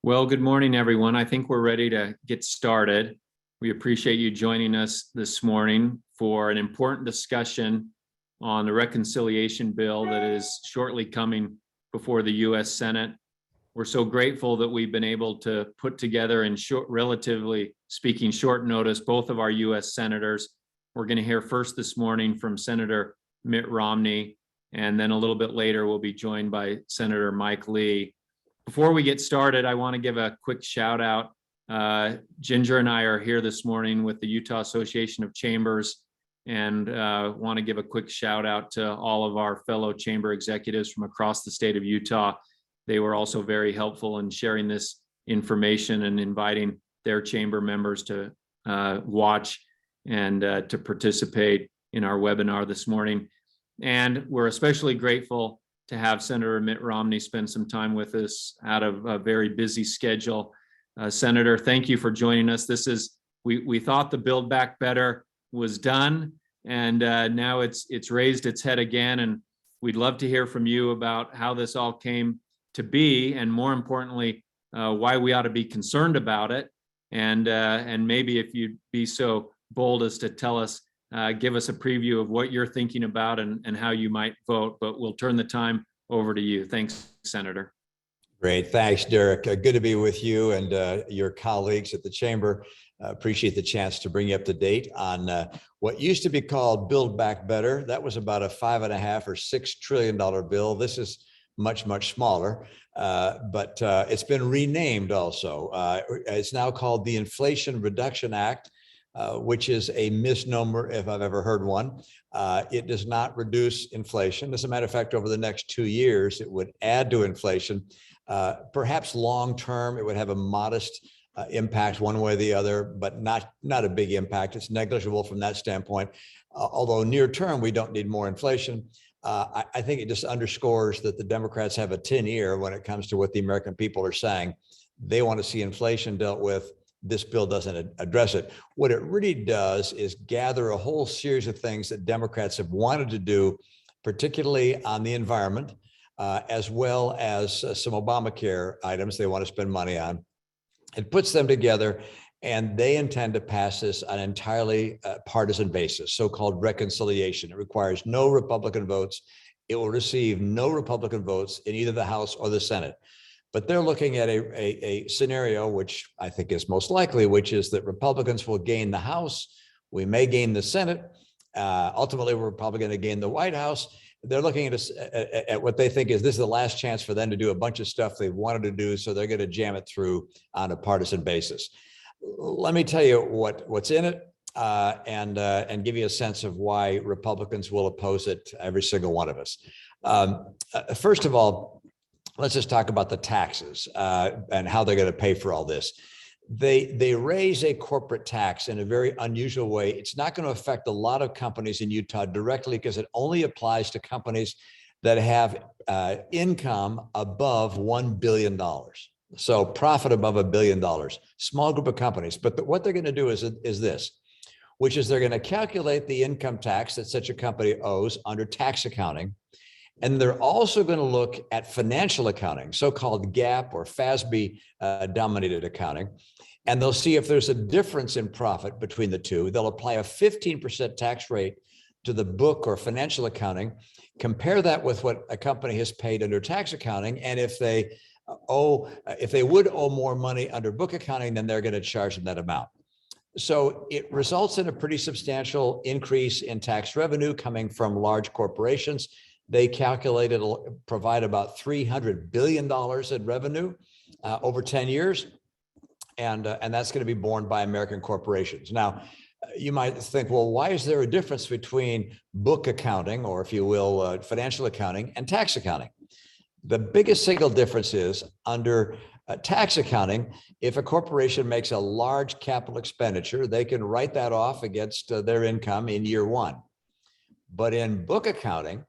Well, good morning, everyone. I think we're ready to get started. We appreciate you joining us this morning for an important discussion on the reconciliation bill that is shortly coming before the U.S. Senate. We're so grateful that we've been able to put together in relatively speaking, short notice, both of our U.S. senators. We're going to hear first this morning from Senator Mitt Romney, and then a little bit later we'll be joined by Senator Mike Lee. Before we get started, I want to give a quick shout out. Ginger and I are here this morning with the Utah Association of Chambers, and want to give a quick shout out to all of our fellow chamber executives from across the state of Utah. They were also very helpful in sharing this information and inviting their chamber members to watch and to participate in our webinar this morning. And we're especially grateful to have Senator Mitt Romney spend some time with us out of a very busy schedule. Senator, thank you for joining us. We thought the Build Back Better was done, and now it's raised its head again, and we'd love to hear from you about how this all came to be, and more importantly, why we ought to be concerned about it, and maybe if you'd be so bold as to tell us, give us a preview of what you're thinking about and how you might vote, but we'll turn the time over to you. Thanks, Senator. Great. Thanks, Derek. Good to be with you and your colleagues at the Chamber. Appreciate the chance to bring you up to date on what used to be called Build Back Better. That was about a $5.5 or $6 trillion bill. This is much, much smaller, but it's been renamed also. It's now called the Inflation Reduction Act, which is a misnomer if I've ever heard one. It does not reduce inflation. As a matter of fact, over the next 2 years, it would add to inflation. Perhaps long-term, it would have a modest impact one way or the other, but not a big impact. It's negligible from that standpoint. Although near-term, we don't need more inflation. I think it just underscores that the Democrats have a tin ear when it comes to what the American people are saying. They want to see inflation dealt with. This bill doesn't address it. What it really does is gather a whole series of things that Democrats have wanted to do, particularly on the environment, as well as some Obamacare items they want to spend money on. It puts them together, and they intend to pass this on an entirely partisan basis, so-called reconciliation. It requires no Republican votes. It will receive no Republican votes in either the House or the Senate. But they're looking at a scenario, which I think is most likely, which is that Republicans will gain the House. We may gain the Senate. Ultimately, we're probably going to gain the White House. They're looking at what they think is this is the last chance for them to do a bunch of stuff they wanted to do, so they're going to jam it through on a partisan basis. Let me tell you what's in it and give you a sense of why Republicans will oppose it, every single one of us. First of all, let's just talk about the taxes and how they're going to pay for all this. They raise a corporate tax in a very unusual way. It's not going to affect a lot of companies in Utah directly because it only applies to companies that have income above $1 billion. So profit above $1 billion, small group of companies. But what they're going to do is this, which is they're going to calculate the income tax that such a company owes under tax accounting. And they're also going to look at financial accounting, so-called GAAP or FASB dominated accounting. And they'll see if there's a difference in profit between the two. They'll apply a 15% tax rate to the book or financial accounting, compare that with what a company has paid under tax accounting. And if they would owe more money under book accounting, then they're going to charge them that amount. So it results in a pretty substantial increase in tax revenue coming from large corporations. They calculate it'll provide about $300 billion in revenue over 10 years. And that's going to be borne by American corporations. Now, you might think, well, why is there a difference between book accounting, or if you will, financial accounting, and tax accounting? The biggest single difference is under tax accounting, if a corporation makes a large capital expenditure, they can write that off against their income in year one. But in book accounting,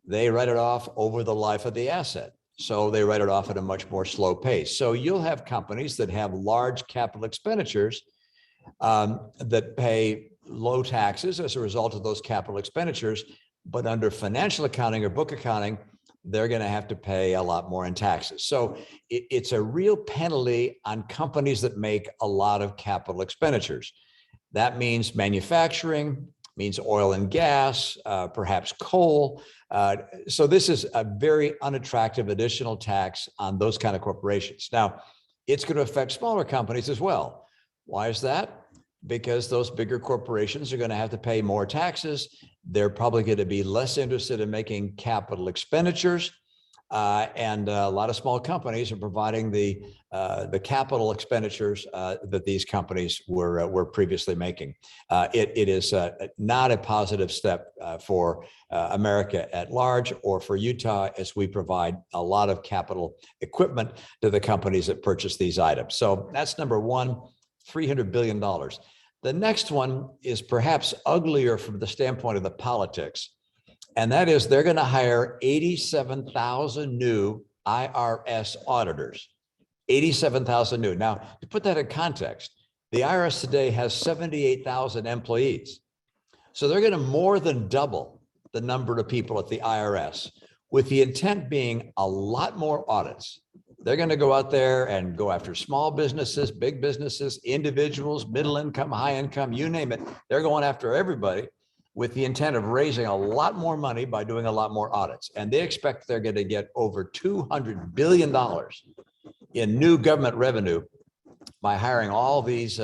they write it off over the life of the asset. So they write it off at a much more slow pace. So you'll have companies that have large capital expenditures that pay low taxes as a result of those capital expenditures. But under financial accounting or book accounting, they're going to have to pay a lot more in taxes. So it's a real penalty on companies that make a lot of capital expenditures. That means manufacturing, means oil and gas, perhaps coal. So this is a very unattractive additional tax on those kind of corporations. Now, it's going to affect smaller companies as well. Why is that? Because those bigger corporations are going to have to pay more taxes. They're probably going to be less interested in making capital expenditures. And a lot of small companies are providing the capital expenditures that these companies were previously making. It is not a positive step for America at large or for Utah, as we provide a lot of capital equipment to the companies that purchase these items. So that's number one, $300 billion. The next one is perhaps uglier from the standpoint of the politics. And that is they're going to hire 87,000 new IRS auditors, 87,000 new. Now, to put that in context, the IRS today has 78,000 employees. So they're going to more than double the number of people at the IRS, with the intent being a lot more audits. They're going to go out there and go after small businesses, big businesses, individuals, middle income, high income, you name it. They're going after everybody with the intent of raising a lot more money by doing a lot more audits. And they expect they're going to get over $200 billion in new government revenue by hiring all these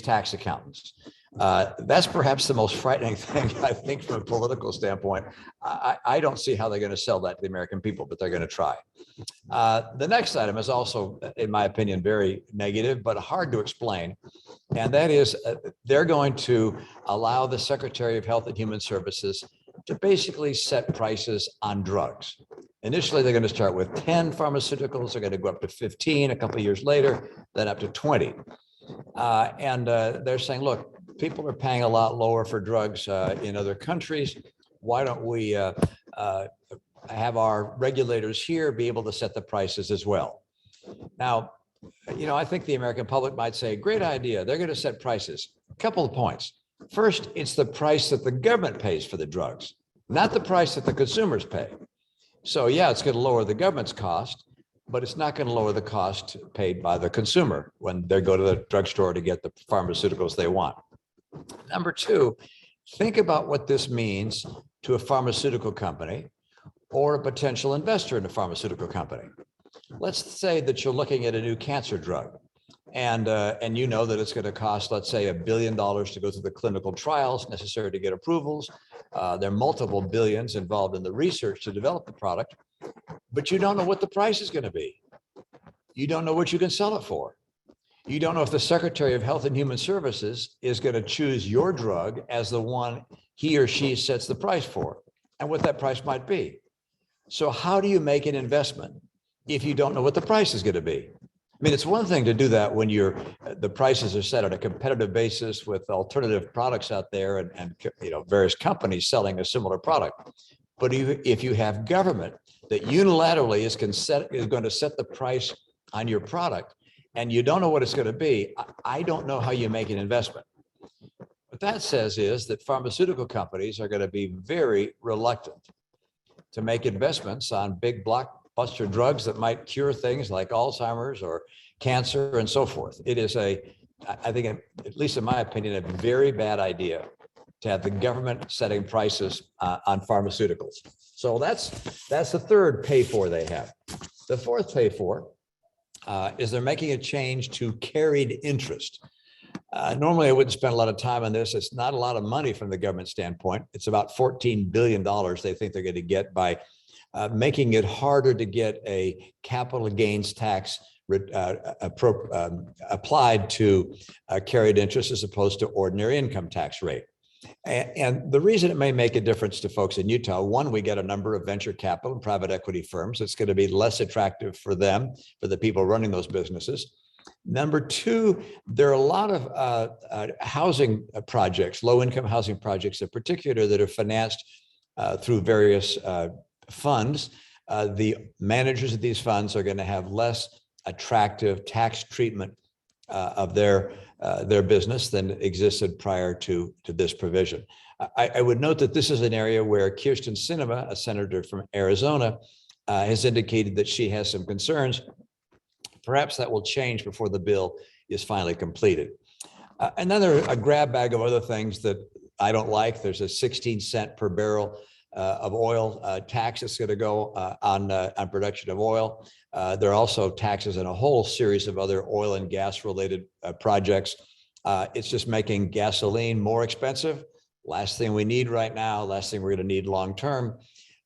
tax accountants. That's perhaps the most frightening thing, I think, from a political standpoint. I don't see how they're going to sell that to the American people, but they're going to try. The next item is also, in my opinion, very negative, but hard to explain. And that is they're going to allow the Secretary of Health and Human Services to basically set prices on drugs. Initially, they're going to start with 10 pharmaceuticals. They're going to go up to 15 a couple of years later, then up to 20. And they're saying, look, people are paying a lot lower for drugs in other countries. Why don't we have our regulators here be able to set the prices as well? Now, I think the American public might say, great idea. They're going to set prices. A couple of points. First, it's the price that the government pays for the drugs, not the price that the consumers pay. So yeah, it's going to lower the government's cost, but it's not going to lower the cost paid by the consumer when they go to the drugstore to get the pharmaceuticals they want. Number two, think about what this means to a pharmaceutical company or a potential investor in a pharmaceutical company. Let's say that you're looking at a new cancer drug, and you know that it's going to cost, let's say, $1 billion to go through the clinical trials necessary to get approvals. There are multiple billions involved in the research to develop the product, but you don't know what the price is going to be. You don't know what you can sell it for. You don't know if the Secretary of Health and Human Services is going to choose your drug as the one he or she sets the price for, and what that price might be. So how do you make an investment if you don't know what the price is going to be? I mean, it's one thing to do that when the prices are set on a competitive basis with alternative products out there and various companies selling a similar product. But if you have government that unilaterally is going to set the price on your product, and you don't know what it's going to be, I don't know how you make an investment. What that says is that pharmaceutical companies are going to be very reluctant to make investments on big blockbuster drugs that might cure things like Alzheimer's or cancer and so forth. It is I think, at least in my opinion, a very bad idea to have the government setting prices on pharmaceuticals. So that's the third pay for they have. The fourth pay for is they're making a change to carried interest. Normally, I wouldn't spend a lot of time on this. It's not a lot of money from the government standpoint. It's about $14 billion they think they're going to get by making it harder to get a capital gains tax applied to carried interest as opposed to ordinary income tax rate. And the reason it may make a difference to folks in Utah, one, we get a number of venture capital and private equity firms. It's going to be less attractive for them, for the people running those businesses. Number two, there are a lot of housing projects, low-income housing projects in particular, that are financed through various funds. The managers of these funds are going to have less attractive tax treatment of their their business than existed prior to this provision. I would note that this is an area where Kyrsten Sinema, a senator from Arizona, has indicated that she has some concerns. Perhaps that will change before the bill is finally completed. A grab bag of other things that I don't like. There's a 16 cent per barrel of oil tax that's going to go on production of oil. There are also taxes on a whole series of other oil and gas related projects. It's just making gasoline more expensive. Last thing we need right now, last thing we're going to need long term.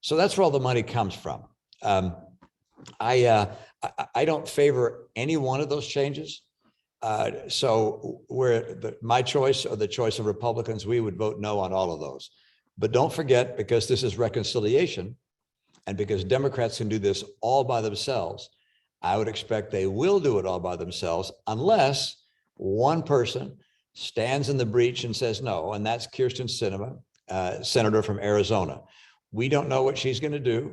So that's where all the money comes from. I don't favor any one of those changes. So my choice or the choice of Republicans, we would vote no on all of those. But don't forget, because this is reconciliation and because Democrats can do this all by themselves, I would expect they will do it all by themselves unless one person stands in the breach and says no, and that's Kyrsten Sinema, senator from Arizona. We don't know what she's going to do.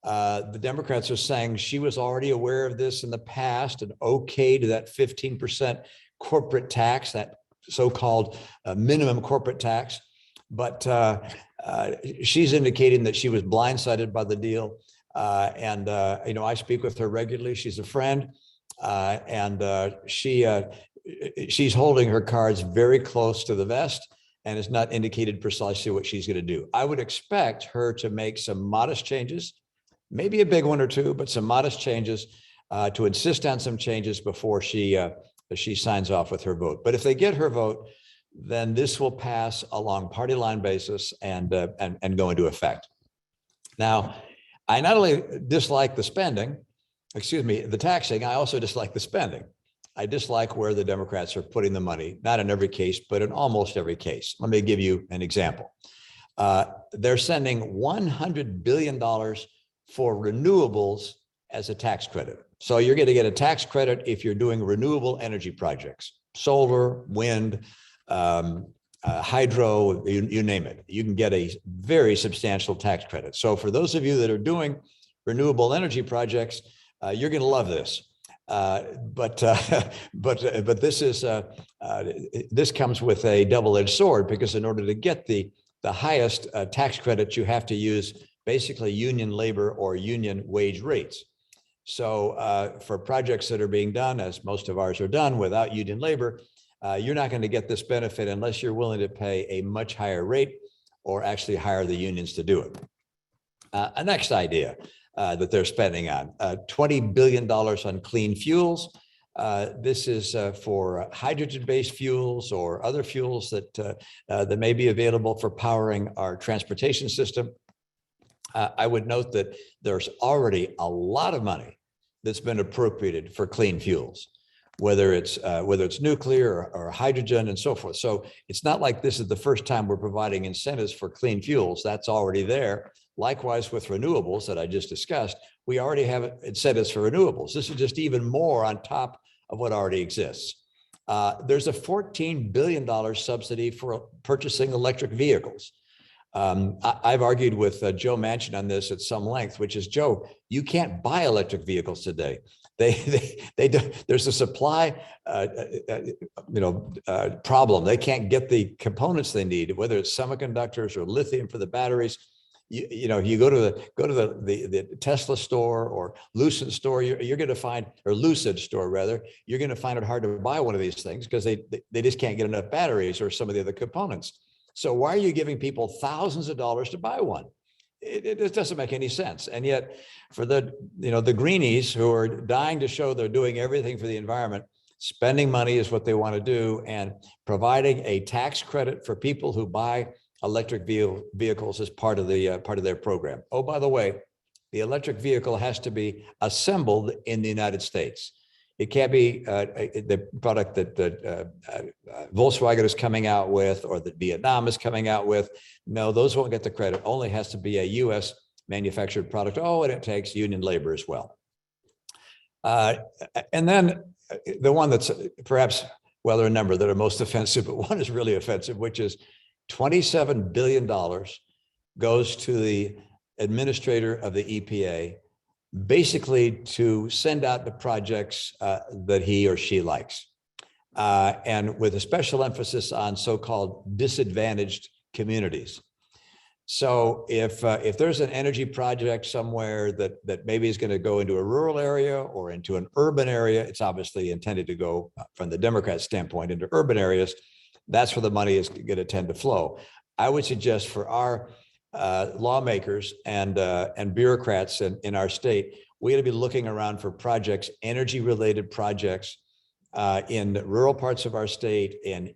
The Democrats are saying she was already aware of this in the past and okayed that 15% corporate tax, that so-called minimum corporate tax. But she's indicating that she was blindsided by the deal. I speak with her regularly. She's a friend, and she's holding her cards very close to the vest and has not indicated precisely what she's going to do. I would expect her to make some modest changes, maybe a big one or two, but some modest changes to insist on some changes before she signs off with her vote. But if they get her vote, then this will pass along party line basis and go into effect. Now, I not only dislike the taxing, I also dislike the spending. I dislike where the Democrats are putting the money, not in every case, but in almost every case. Let me give you an example. They're sending $100 billion for renewables as a tax credit. So you're going to get a tax credit if you're doing renewable energy projects, solar, wind, hydro, you name it. You can get a very substantial tax credit. So for those of you that are doing renewable energy projects, you're going to love this. But this comes with a double-edged sword, because in order to get the highest tax credit, you have to use basically union labor or union wage rates. So for projects that are being done, as most of ours are done, without union labor, you're not going to get this benefit unless you're willing to pay a much higher rate or actually hire the unions to do it. A next idea that they're spending on, $20 billion on clean fuels. This is for hydrogen-based fuels or other fuels that may be available for powering our transportation system. I would note that there's already a lot of money that's been appropriated for clean fuels, whether it's nuclear or hydrogen and so forth. So it's not like this is the first time we're providing incentives for clean fuels. That's already there. Likewise with renewables that I just discussed, we already have incentives for renewables. This is just even more on top of what already exists. There's a $14 billion subsidy for purchasing electric vehicles. I've argued with Joe Manchin on this at some length, which is, Joe, you can't buy electric vehicles today. There's a supply problem. They can't get the components they need, whether it's semiconductors or lithium for the batteries. You go to the Tesla store or Lucid store, you're going to find, or Lucid store rather, you're going to find it hard to buy one of these things because they just can't get enough batteries or some of the other components. So why are you giving people thousands of dollars to buy one? It doesn't make any sense. And yet for the greenies who are dying to show they're doing everything for the environment, spending money is what they want to do, and providing a tax credit for people who buy electric vehicles as part of their program. Oh, by the way, the electric vehicle has to be assembled in the United States. It can't be the product that Volkswagen is coming out with or that Vietnam is coming out with. No, those won't get the credit. Only has to be a U.S. manufactured product. Oh, and it takes union labor as well. And then the one that's perhaps, well, there are a number that are most offensive, but one is really offensive, which is $27 billion goes to the administrator of the EPA, basically to send out the projects that he or she likes. and with a special emphasis on so-called disadvantaged communities. So if there's an energy project somewhere that maybe is going to go into a rural area or into an urban area, it's obviously intended to go from the Democrat standpoint into urban areas. That's where the money is going to tend to flow. I would suggest for our lawmakers and bureaucrats in our state, we got to be looking around for projects, energy-related projects in rural parts of our state, in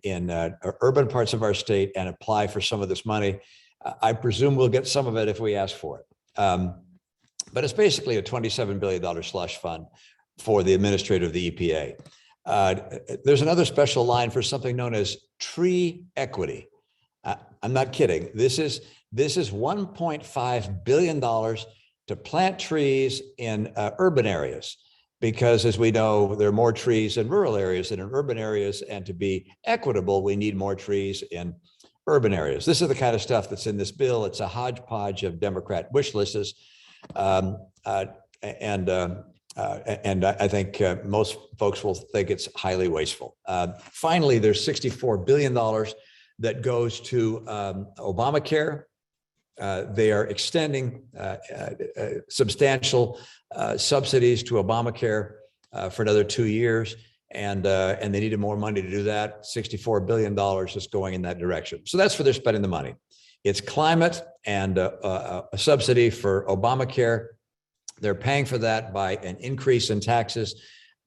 urban parts of our state, and apply for some of this money. I presume we'll get some of it if we ask for it. But it's basically a $27 billion slush fund for the administrator of the EPA. There's another special line for something known as tree equity. I'm not kidding. This is $1.5 billion to plant trees in urban areas, because as we know, there are more trees in rural areas than in urban areas. And to be equitable, we need more trees in urban areas. This is the kind of stuff that's in this bill. It's a hodgepodge of Democrat wish lists. And I think most folks will think it's highly wasteful. Finally, there's $64 billion that goes to Obamacare. They are extending substantial subsidies to Obamacare for another 2 years. And they needed more money to do that. $64 billion is going in that direction. So that's where they're spending the money. It's climate and a subsidy for Obamacare. They're paying for that by an increase in taxes,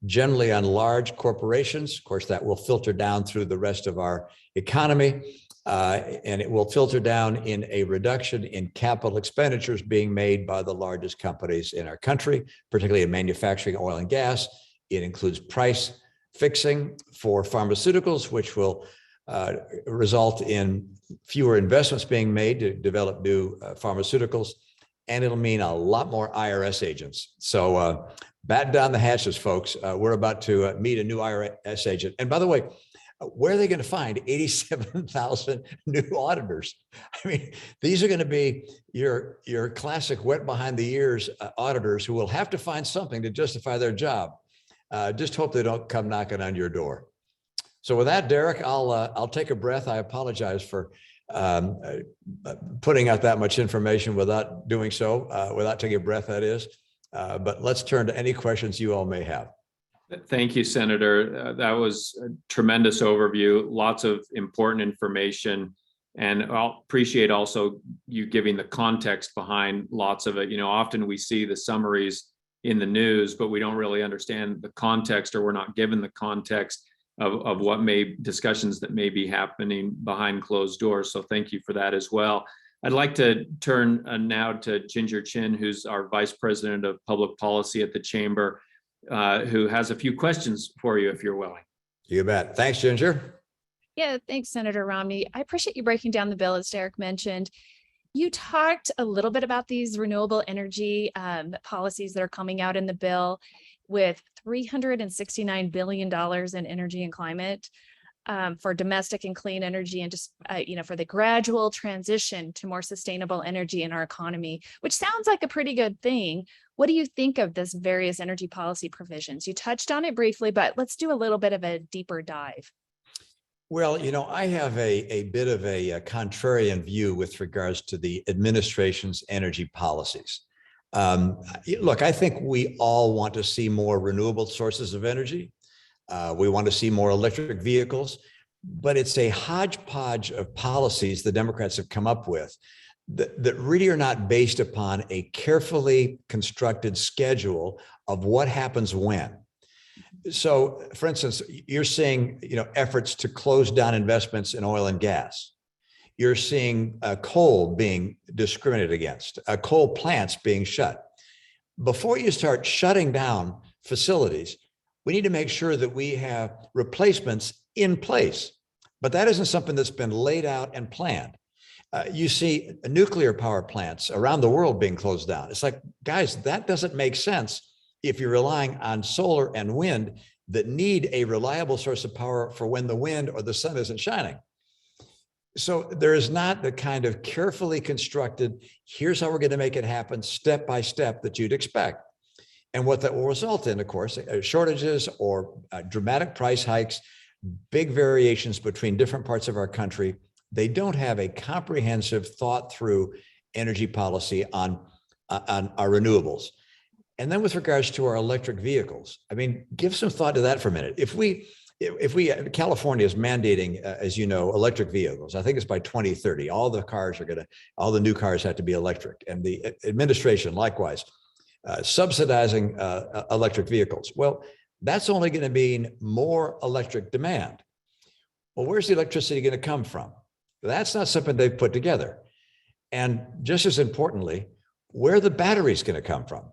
generally on large corporations. Of course, that will filter down through the rest of our economy. And it will filter down in a reduction in capital expenditures being made by the largest companies in our country, particularly in manufacturing, oil and gas. It includes price fixing for pharmaceuticals, which will result in fewer investments being made to develop new pharmaceuticals. And it'll mean a lot more IRS agents. So batten down the hatches, folks. We're about to meet a new IRS agent. And by the way, where are they going to find 87,000 new auditors? I mean, these are going to be your classic wet behind the ears auditors who will have to find something to justify their job. Just hope they don't come knocking on your door. So with that, Derek, I'll take a breath. I apologize for putting out that much information without doing so, without taking a breath, that is. But let's turn to any questions you all may have. Thank you, Senator. That was a tremendous overview, lots of important information. And I'll appreciate also you giving the context behind lots of it. You know, often we see the summaries in the news, but we don't really understand the context, or we're not given the context of what discussions that may be happening behind closed doors. So thank you for that as well. I'd like to turn now to Ginger Chin, who's our Vice President of Public Policy at the Chamber, who has a few questions for you if you're willing. You bet. Thanks, Ginger. Yeah, thanks, Senator Romney. I appreciate you breaking down the bill, as Derek mentioned. You talked a little bit about these renewable energy policies that are coming out in the bill, with $369 billion in energy and climate for domestic and clean energy, and just, for the gradual transition to more sustainable energy in our economy, which sounds like a pretty good thing. What do you think of this various energy policy provisions? You touched on it briefly, but let's do a little bit of a deeper dive. Well, I have a bit of a contrarian view with regards to the administration's energy policies. Look, I think we all want to see more renewable sources of energy. We want to see more electric vehicles, but it's a hodgepodge of policies the Democrats have come up with that really are not based upon a carefully constructed schedule of what happens when. So, for instance, you're seeing, efforts to close down investments in oil and gas. You're seeing coal being discriminated against, coal plants being shut. Before you start shutting down facilities, we need to make sure that we have replacements in place. But that isn't something that's been laid out and planned. You see nuclear power plants around the world being closed down. It's like, guys, that doesn't make sense if you're relying on solar and wind that need a reliable source of power for when the wind or the sun isn't shining. So there is not the kind of carefully constructed, here's how we're going to make it happen step by step that you'd expect. And what that will result in, of course, shortages or dramatic price hikes big variations between different parts of our country. They don't have a comprehensive, thought through energy policy on our renewables. And then with regards to our electric vehicles, I mean, give some thought to that for a minute. If California is mandating, as you know, electric vehicles. I think it's by 2030, all the new cars have to be electric. And the administration likewise subsidizing electric vehicles. Well, that's only going to mean more electric demand. Well, where's the electricity going to come from? That's not something they've put together. And just as importantly, where are the batteries going to come from?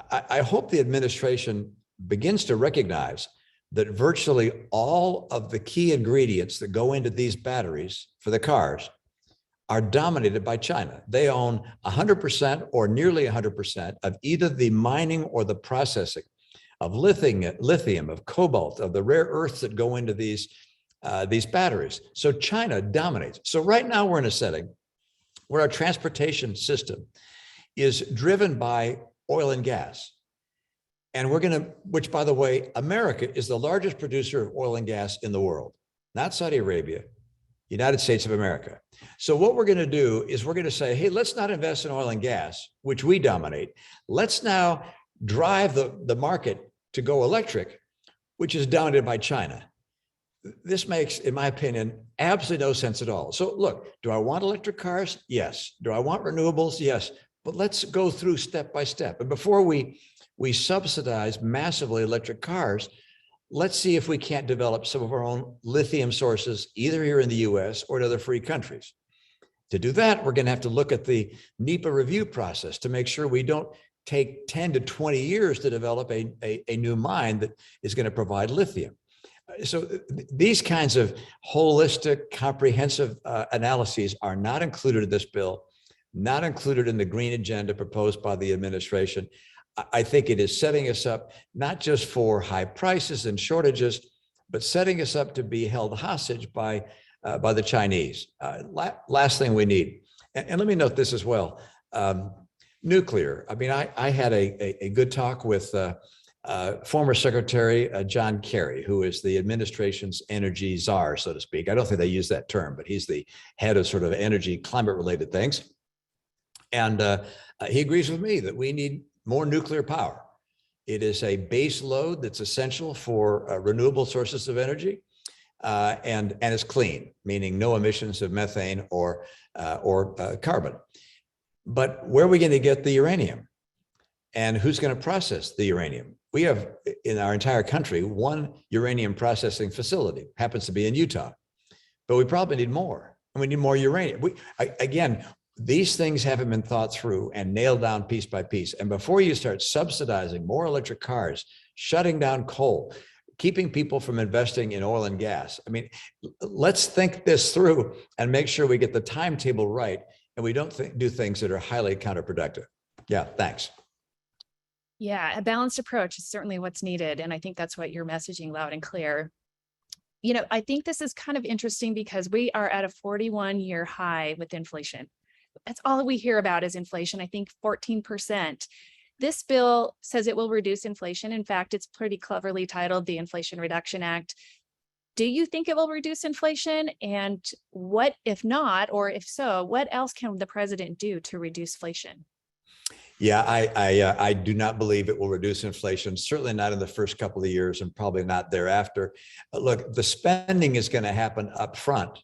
I hope the administration begins to recognize that virtually all of the key ingredients that go into these batteries for the cars are dominated by China. They own 100% or nearly 100% of either the mining or the processing of lithium, of cobalt, of the rare earths that go into these batteries. So China dominates. So right now we're in a setting where our transportation system is driven by oil and gas. And which by the way, America is the largest producer of oil and gas in the world, not Saudi Arabia, United States of America. So what we're going to do is we're going to say, hey, let's not invest in oil and gas, which we dominate. Let's now drive the market to go electric, which is dominated by China. This makes, in my opinion, absolutely no sense at all. So look, do I want electric cars? Yes. Do I want renewables? Yes. But let's go through step by step. And before we subsidize massively electric cars, let's see if we can't develop some of our own lithium sources, either here in the US or in other free countries. To do that, we're going to have to look at the NEPA review process to make sure we don't take 10 to 20 years to develop a new mine that is going to provide lithium. So these kinds of holistic, comprehensive analyses are not included in this bill, not included in the green agenda proposed by the administration. I think it is setting us up not just for high prices and shortages, but setting us up to be held hostage by the Chinese. Last thing we need, and let me note this as well, nuclear. I mean, I had a good talk with former Secretary John Kerry, who is the administration's energy czar, so to speak. I don't think they use that term, but he's the head of sort of energy, climate related things. And he agrees with me that we need more nuclear power. It is a base load that's essential for renewable sources of energy, and it's clean, meaning no emissions of methane or carbon. But where are we going to get the uranium? And who's going to process the uranium? We have in our entire country one uranium processing facility, happens to be in Utah, but we probably need more, and we need more uranium. Again, these things haven't been thought through and nailed down piece by piece. And before you start subsidizing more electric cars, shutting down coal, keeping people from investing in oil and gas, I mean, let's think this through and make sure we get the timetable right and we don't do things that are highly counterproductive. Yeah, thanks. Yeah, a balanced approach is certainly what's needed. And I think that's what you're messaging loud and clear. You know, I think this is kind of interesting because we are at a 41-year high with inflation. That's all we hear about is inflation. I think 14%. This bill says it will reduce inflation. In fact, it's pretty cleverly titled the Inflation Reduction Act. Do you think it will reduce inflation? And what, if not, or if so, what else can the president do to reduce inflation? Yeah, I do not believe it will reduce inflation, certainly not in the first couple of years and probably not thereafter. Look, the spending is going to happen up front.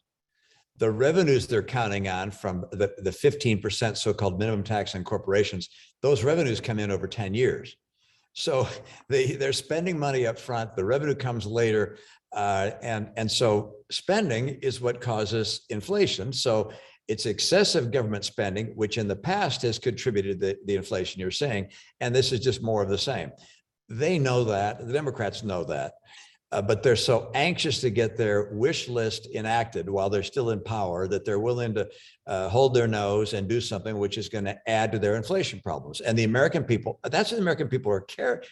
The revenues they're counting on from the 15% so-called minimum tax on corporations, those revenues come in over 10 years. So they're spending money up front, the revenue comes later. And so spending is what causes inflation. So it's excessive government spending, which in the past has contributed to the inflation you're saying. And this is just more of the same. They know that, the Democrats know that. But they're so anxious to get their wish list enacted while they're still in power that they're willing to hold their nose and do something which is going to add to their inflation problems. And the American people, that's what the American people are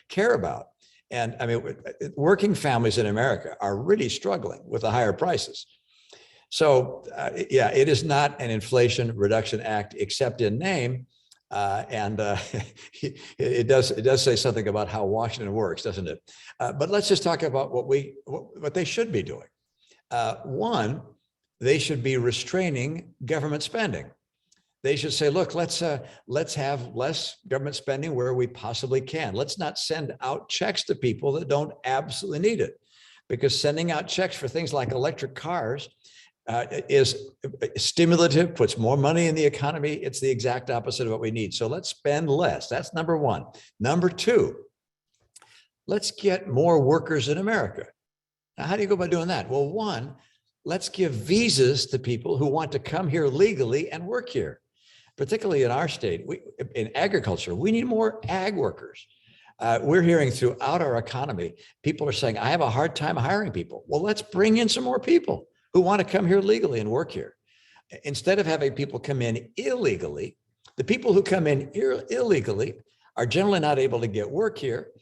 care about. And I mean, working families in America are really struggling with the higher prices. So yeah, it is not an Inflation Reduction Act except in name. It does say something about how Washington works, doesn't it? But let's just talk about what they should be doing. One, they should be restraining government spending. They should say, look, let's have less government spending where we possibly can. Let's not send out checks to people that don't absolutely need it, because sending out checks for things like electric cars is stimulative, puts more money in the economy. It's the exact opposite of what we need. So let's spend less. That's number one. Number two, let's get more workers in America. Now, how do you go about doing that? Well, one, let's give visas to people who want to come here legally and work here. Particularly in our state, in agriculture, we need more ag workers. We're hearing throughout our economy, people are saying, I have a hard time hiring people. Well, let's bring in some more people who want to come here legally and work here. Instead of having people come in illegally, the people who come in illegally are generally not able to get work here.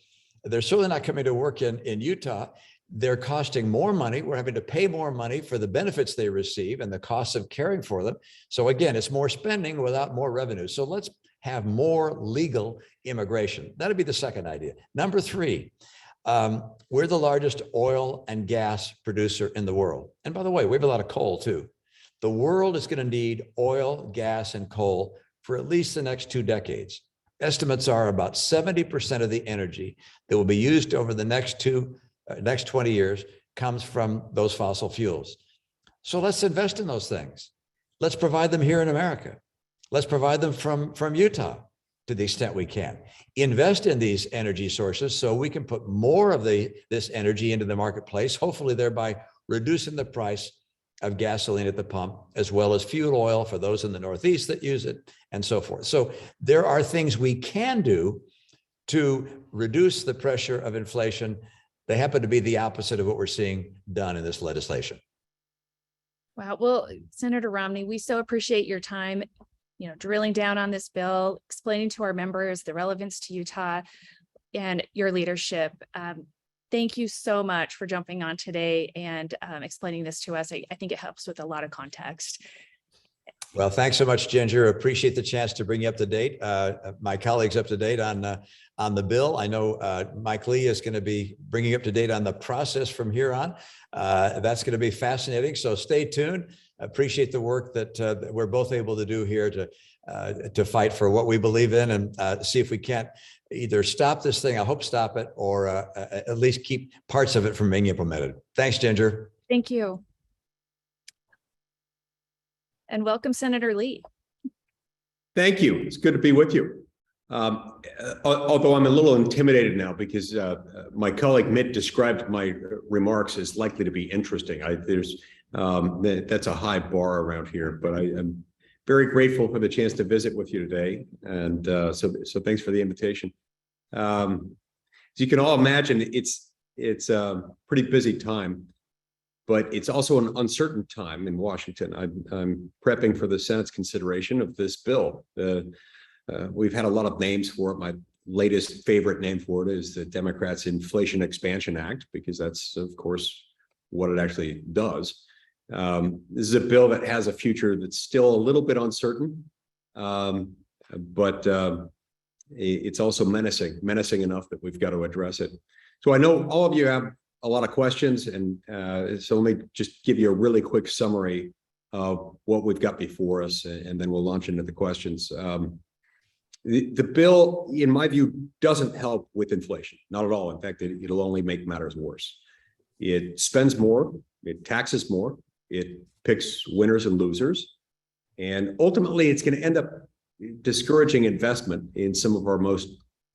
They're certainly not coming to work in Utah. They're costing more money. We're having to pay more money for the benefits they receive and the costs of caring for them. So again, it's more spending without more revenue. So let's have more legal immigration. That'd be the second idea. Number three, we're the largest oil and gas producer in the world. And by the way, we have a lot of coal too. The world is going to need oil, gas, and coal for at least the next 2 decades. Estimates are about 70% of the energy that will be used over the next 20 years comes from those fossil fuels. So let's invest in those things. Let's provide them here in America. Let's provide them from Utah to the extent we can. Invest in these energy sources so we can put more of this energy into the marketplace, hopefully thereby reducing the price of gasoline at the pump, as well as fuel oil for those in the Northeast that use it, and so forth. So there are things we can do to reduce the pressure of inflation. They happen to be the opposite of what we're seeing done in this legislation. Wow. Well, Senator Romney, we so appreciate your time, drilling down on this bill, explaining to our members the relevance to Utah and your leadership. Thank you so much for jumping on today and explaining this to us. I think it helps with a lot of context. Well, thanks so much, Ginger. Appreciate the chance to bring you up to date. My colleagues up to date on the bill. I know Mike Lee is going to be bringing up to date on the process from here on. That's going to be fascinating. So stay tuned. Appreciate the work that we're both able to do here to fight for what we believe in and see if we can't either stop this thing, I hope stop it, or at least keep parts of it from being implemented. Thanks, Ginger. Thank you. And welcome, Senator Lee. Thank you. It's good to be with you. Although I'm a little intimidated now because my colleague Mitt described my remarks as likely to be interesting. That's a high bar around here, but I'm very grateful for the chance to visit with you today. And so thanks for the invitation. As you can all imagine, it's a pretty busy time, but it's also an uncertain time in Washington. I'm prepping for the Senate's consideration of this bill. We've had a lot of names for it. My latest favorite name for it is the Democrats' Inflation Expansion Act, because that's, of course, what it actually does. This is a bill that has a future that's still a little bit uncertain, but it's also menacing enough that we've got to address it. So I know all of you have a lot of questions, and so let me just give you a really quick summary of what we've got before us, and then we'll launch into the questions. The bill, in my view, doesn't help with inflation, not at all. In fact, it'll only make matters worse. It spends more, it taxes more, it picks winners and losers, and ultimately it's going to end up discouraging investment in some of our most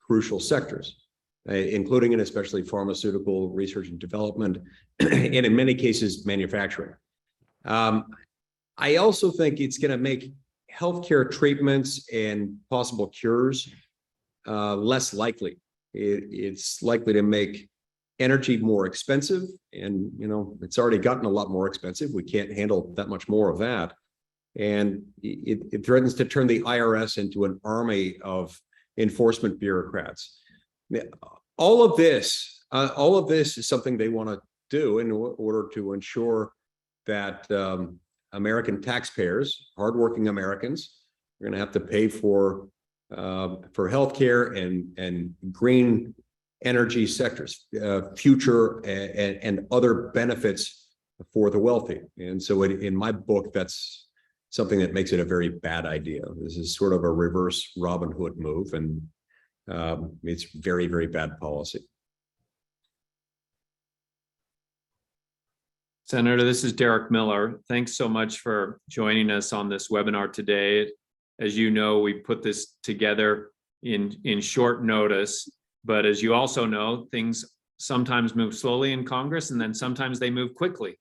crucial sectors, including and especially pharmaceutical research and development, and in many cases, manufacturing. I also think it's going to make healthcare treatments and possible cures less likely. It's likely to make energy more expensive, and it's already gotten a lot more expensive. We can't handle that much more of that, and it threatens to turn the IRS into an army of enforcement bureaucrats. All of this is something they want to do in order to ensure that American taxpayers, hardworking Americans, are going to have to pay for for healthcare and green energy sectors, future and other benefits for the wealthy. And so in my book, that's something that makes it a very bad idea. This is sort of a reverse Robin Hood move, and it's very, very bad policy. Senator, this is Derek Miller. Thanks so much for joining us on this webinar today. As you know, we put this together in short notice, but as you also know, things sometimes move slowly in Congress, and then sometimes they move quickly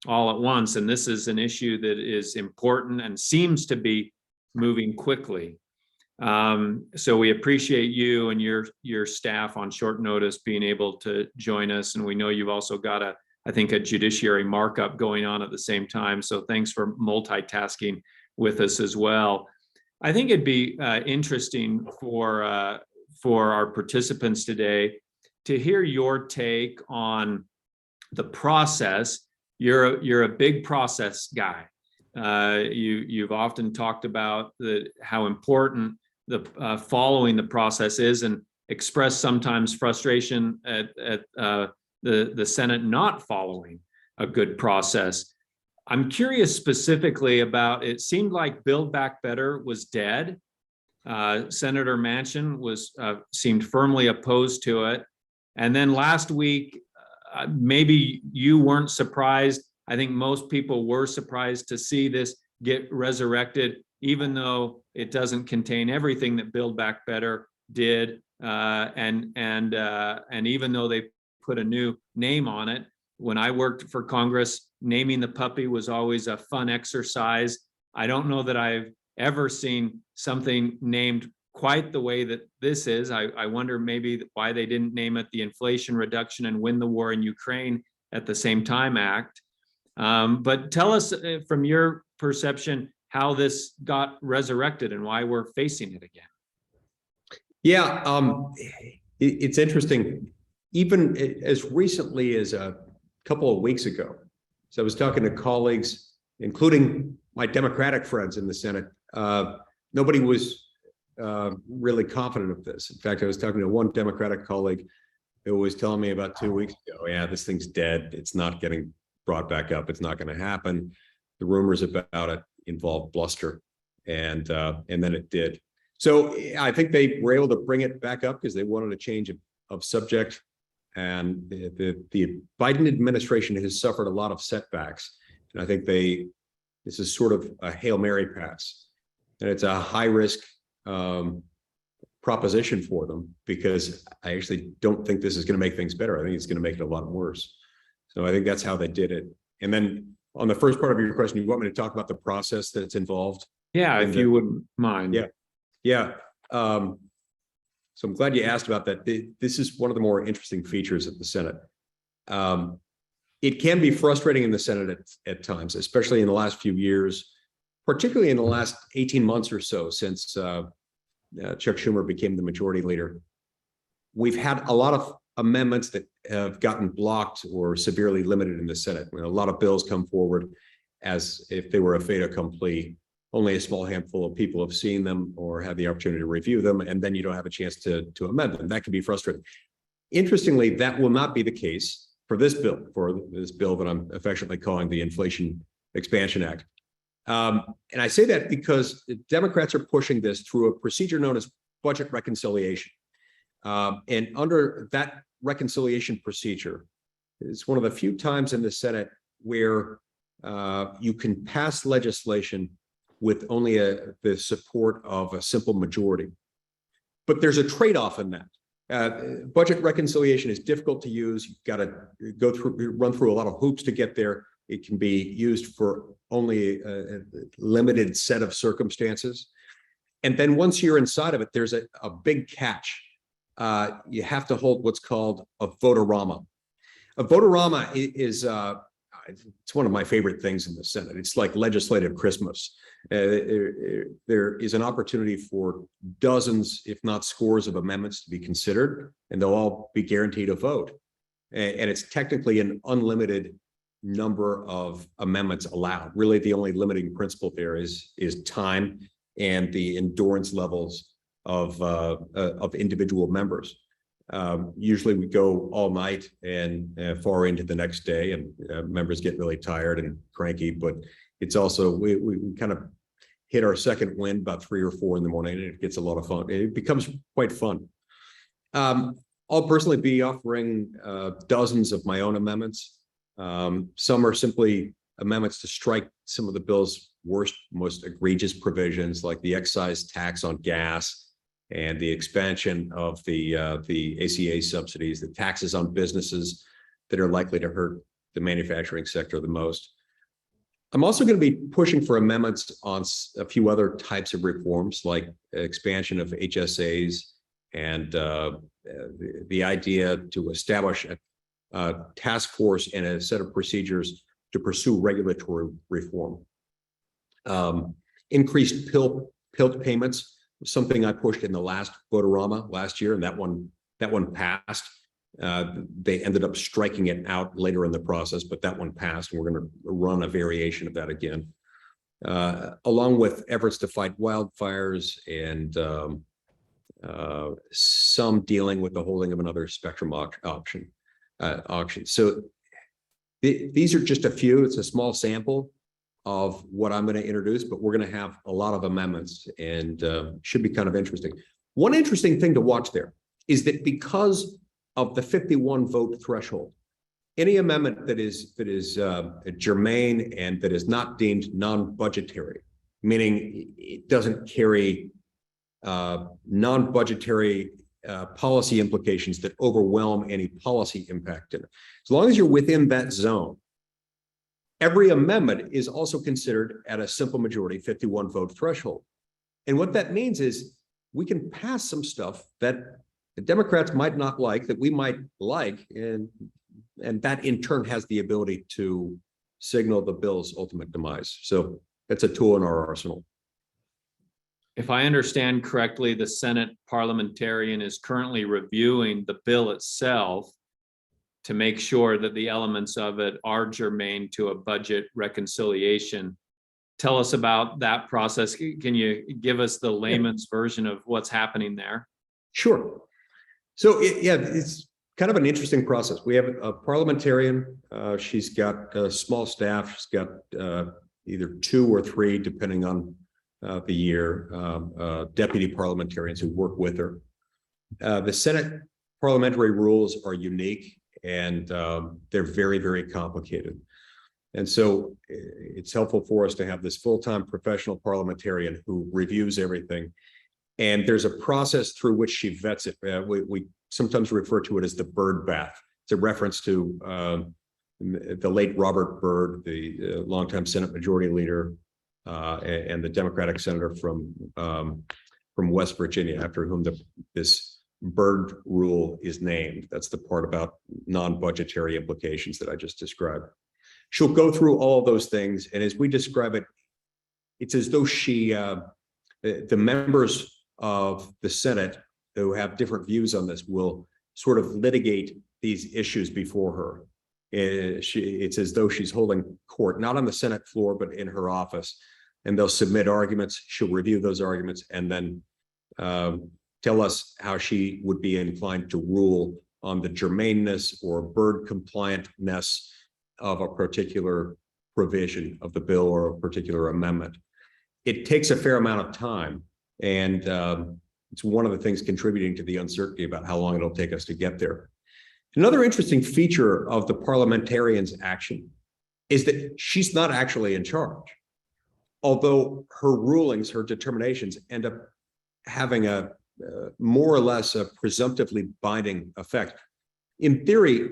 all at once. And this is an issue that is important and seems to be moving quickly. So we appreciate you and your staff on short notice being able to join us. And we know you've also got I think a judiciary markup going on at the same time. So thanks for multitasking with us as well. I think it'd be interesting for our participants today to hear your take on the process. You're a big process guy. You've often talked about how important the following the process is, and expressed sometimes frustration at the Senate not following a good process. I'm curious specifically about, it seemed like Build Back Better was dead. Senator Manchin seemed firmly opposed to it. And then last week, maybe you weren't surprised. I think most people were surprised to see this get resurrected, even though it doesn't contain everything that Build Back Better did. And even though they put a new name on it, when I worked for Congress, naming the puppy was always a fun exercise. I don't know that I've ever seen something named quite the way that this is. I wonder maybe why they didn't name it the Inflation Reduction and Win the War in Ukraine at the Same Time Act. But tell us from your perception how this got resurrected and why we're facing it again. Yeah, it's interesting. Even as recently as a couple of weeks ago, so I was talking to colleagues, including my Democratic friends in the Senate. Nobody was really confident of this. In fact, I was talking to one Democratic colleague who was telling me about 2 weeks ago, yeah, this thing's dead. It's not getting brought back up. It's not going to happen. The rumors about it involved bluster, and then it did. So I think they were able to bring it back up because they wanted a change of subject. And the Biden administration has suffered a lot of setbacks. And I think this is sort of a Hail Mary pass. And it's a high risk proposition for them, because I actually don't think this is going to make things better. I think it's going to make it a lot worse. So I think that's how they did it. And then on the first part of your question, you want me to talk about the process that's involved? Yeah, if you wouldn't mind. Yeah. So I'm glad you asked about that. This is one of the more interesting features of the Senate. It can be frustrating in the Senate at times, especially in the last few years, particularly in the last 18 months or so since Chuck Schumer became the majority leader. We've had a lot of amendments that have gotten blocked or severely limited in the Senate. When a lot of bills come forward as if they were a fait accompli. Only a small handful of people have seen them or had the opportunity to review them, and then you don't have a chance to amend them. That can be frustrating. Interestingly, that will not be the case for this bill that I'm affectionately calling the Inflation Expansion Act. And I say that because the Democrats are pushing this through a procedure known as budget reconciliation. And under that reconciliation procedure, it's one of the few times in the Senate where you can pass legislation with only the support of a simple majority. But there's a trade-off in that. Budget reconciliation is difficult to use. You've got to run through a lot of hoops to get there. It can be used for only a limited set of circumstances. And then once you're inside of it, there's a big catch. You have to hold what's called a vote-a-rama. A vote-a-rama is it's one of my favorite things in the Senate. It's like legislative Christmas. There is an opportunity for dozens, if not scores, of amendments to be considered, and they'll all be guaranteed a vote. And it's technically an unlimited number of amendments allowed. Really, the only limiting principle there is time and the endurance levels of individual members. Usually we go all night and far into the next day, and members get really tired and cranky, but it's also, we kind of hit our second wind about 3 or 4 in the morning, and it gets a lot of fun. It becomes quite fun. I'll personally be offering dozens of my own amendments. Some are simply amendments to strike some of the bill's worst, most egregious provisions, like the excise tax on gas and the expansion of the ACA subsidies, the taxes on businesses that are likely to hurt the manufacturing sector the most. I'm also going to be pushing for amendments on a few other types of reforms, like expansion of HSAs and the idea to establish a task force and a set of procedures to pursue regulatory reform. Increased PILT payments, something I pushed in the last Vote-A-Rama last year, and that one passed. They ended up striking it out later in the process, but that one passed, and we're going to run a variation of that again, along with efforts to fight wildfires and some dealing with the holding of another spectrum auction. So these are just a few. It's a small sample of what I'm going to introduce, but we're going to have a lot of amendments, and should be kind of interesting. One interesting thing to watch there is that because of the 51 vote threshold, any amendment that is germane and that is not deemed non-budgetary, meaning it doesn't carry non-budgetary policy implications that overwhelm any policy impact in it. As long as you're within that zone, every amendment is also considered at a simple majority 51 vote threshold. And what that means is we can pass some stuff that the Democrats might not like, that we might like, and that in turn has the ability to signal the bill's ultimate demise. So it's a tool in our arsenal. If I understand correctly, the Senate parliamentarian is currently reviewing the bill itself to make sure that the elements of it are germane to a budget reconciliation. Tell us about that process. Can you give us the layman's version of what's happening there? Sure. So it's kind of an interesting process. We have a parliamentarian. She's got a small staff. She's got either 2 or 3, depending on the year, deputy parliamentarians who work with her. The Senate parliamentary rules are unique, and they're very, very complicated. And so it's helpful for us to have this full-time professional parliamentarian who reviews everything. And there's a process through which she vets it. We sometimes refer to it as the Byrd bath. It's a reference to the late Robert Byrd, the longtime Senate Majority Leader, and the Democratic senator from West Virginia, after whom this Byrd rule is named. That's the part about non-budgetary implications that I just described. She'll go through all those things, and as we describe it, it's as though she, the members of the Senate who have different views on this will sort of litigate these issues before her. It's as though she's holding court, not on the Senate floor, but in her office. And they'll submit arguments. She'll review those arguments and then tell us how she would be inclined to rule on the germaneness or Byrd compliantness of a particular provision of the bill or a particular amendment. It takes a fair amount of time, and it's one of the things contributing to the uncertainty about how long it'll take us to get there. Another interesting feature of the parliamentarian's action is that she's not actually in charge. Although her rulings, her determinations end up having a more or less a presumptively binding effect. In theory,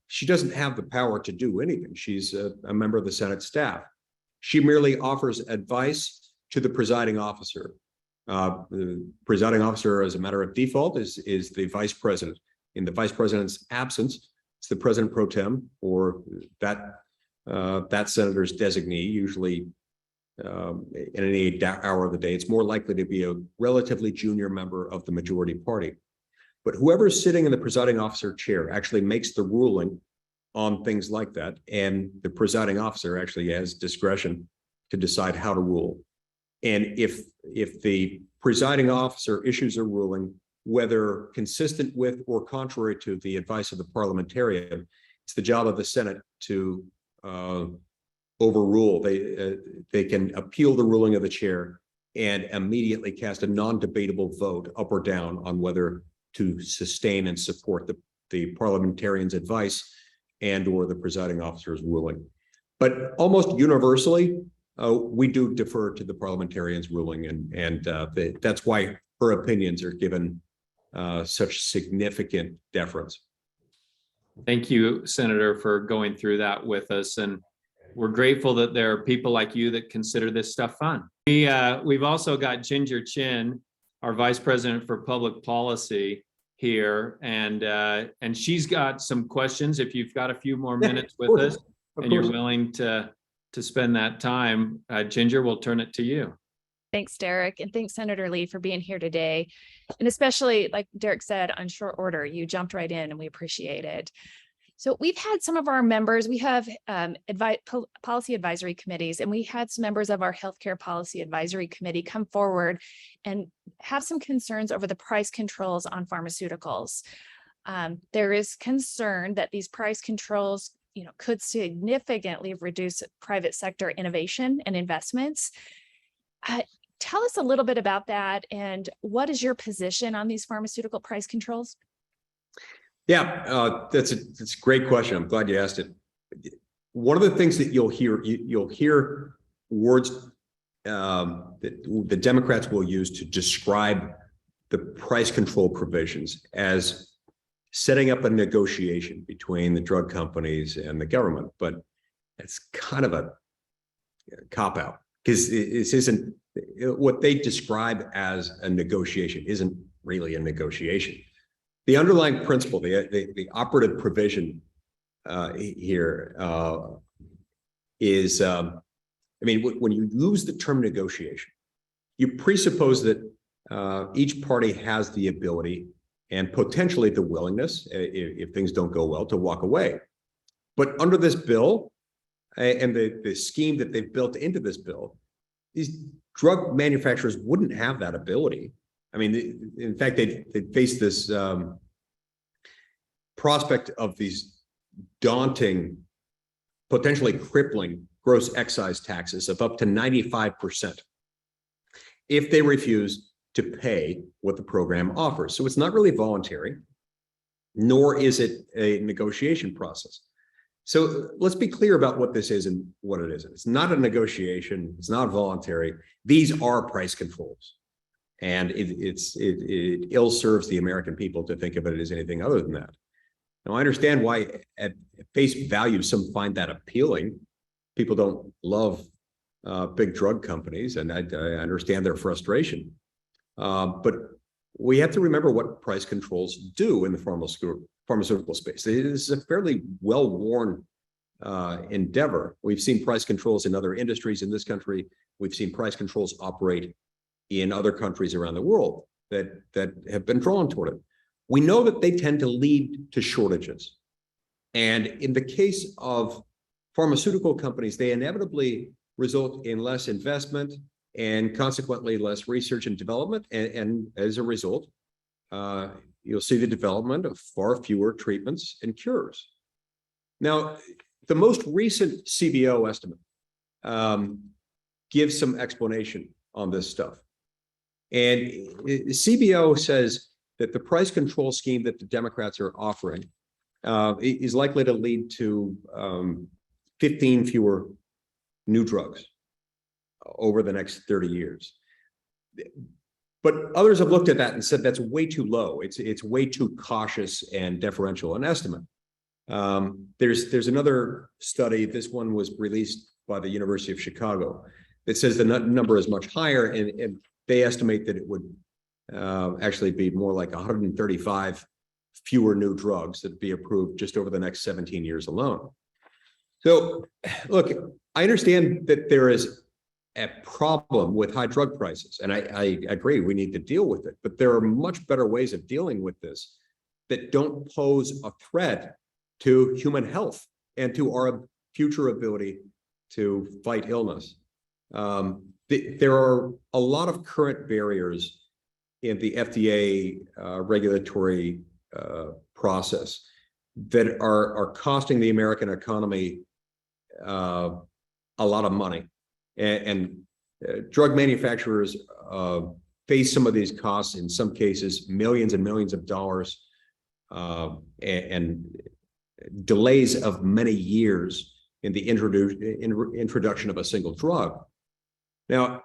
she doesn't have the power to do anything. She's a member of the Senate staff. She merely offers advice to the presiding officer. The presiding officer, as a matter of default, is the vice president. In the vice president's absence, it's the president pro tem or that senator's designee, usually in any hour of the day. It's more likely to be a relatively junior member of the majority party. But whoever's sitting in the presiding officer chair actually makes the ruling on things like that. And the presiding officer actually has discretion to decide how to rule. And if the presiding officer issues a ruling, whether consistent with or contrary to the advice of the parliamentarian, it's the job of the Senate to overrule. They can appeal the ruling of the chair and immediately cast a non-debatable vote up or down on whether to sustain and support the parliamentarian's advice and or the presiding officer's ruling. But almost universally, we do defer to the parliamentarian's ruling, and that's why her opinions are given such significant deference. Thank you, Senator, for going through that with us. And we're grateful that there are people like you that consider this stuff fun. We've also got Ginger Chin, our Vice President for Public Policy here, and she's got some questions. If you've got a few more minutes with us and you're willing to spend that time, Ginger, we'll turn it to you. Thanks, Derek, and thanks, Senator Lee, for being here today. And especially, like Derek said, on short order, you jumped right in and we appreciate it. So we've had some of our members, we have policy advisory committees, and we had some members of our healthcare policy advisory committee come forward and have some concerns over the price controls on pharmaceuticals. There is concern that these price controls, could significantly reduce private sector innovation and investments. Tell us a little bit about that, and what is your position on these pharmaceutical price controls? Yeah, that's a great question. I'm glad you asked it. One of the things that you'll hear words that the Democrats will use to describe the price control provisions as setting up a negotiation between the drug companies and the government, but it's kind of a cop-out, because this isn't what they describe as a negotiation isn't really a negotiation. The underlying principle, the operative provision here is, when you use the term negotiation, you presuppose that each party has the ability and potentially the willingness, if things don't go well, to walk away. But under this bill and the scheme that they've built into this bill, these drug manufacturers wouldn't have that ability. In fact, they face this prospect of these daunting, potentially crippling gross excise taxes of up to 95% if they refuse to pay what the program offers. So it's not really voluntary, nor is it a negotiation process. So let's be clear about what this is and what it isn't. It's not a negotiation. It's not voluntary. These are price controls. And it ill serves the American people to think of it as anything other than that. Now, I understand why at face value, some find that appealing. People don't love big drug companies, and I understand their frustration. But we have to remember what price controls do in the pharmaceutical space. It is a fairly well-worn endeavor. We've seen price controls in other industries in this country. We've seen price controls operate in other countries around the world that have been drawn toward it. We know that they tend to lead to shortages. And in the case of pharmaceutical companies, they inevitably result in less investment and consequently less research and development. And as a result, you'll see the development of far fewer treatments and cures. Now, the most recent CBO estimate gives some explanation on this stuff. And CBO says that the price control scheme that the Democrats are offering is likely to lead to 15 fewer new drugs over the next 30 years. But others have looked at that and said that's way too low. It's way too cautious and deferential an estimate. There's another study. This one was released by the University of Chicago that says the number is much higher, and they estimate that it would actually be more like 135 fewer new drugs that would be approved just over the next 17 years alone. So, look, I understand that there is a problem with high drug prices, and I agree we need to deal with it, but there are much better ways of dealing with this that don't pose a threat to human health and to our future ability to fight illness. there are a lot of current barriers in the FDA regulatory process that are costing the American economy a lot of money, and drug manufacturers face some of these costs, in some cases millions and millions of dollars, and delays of many years in the introduction of a single drug. Now,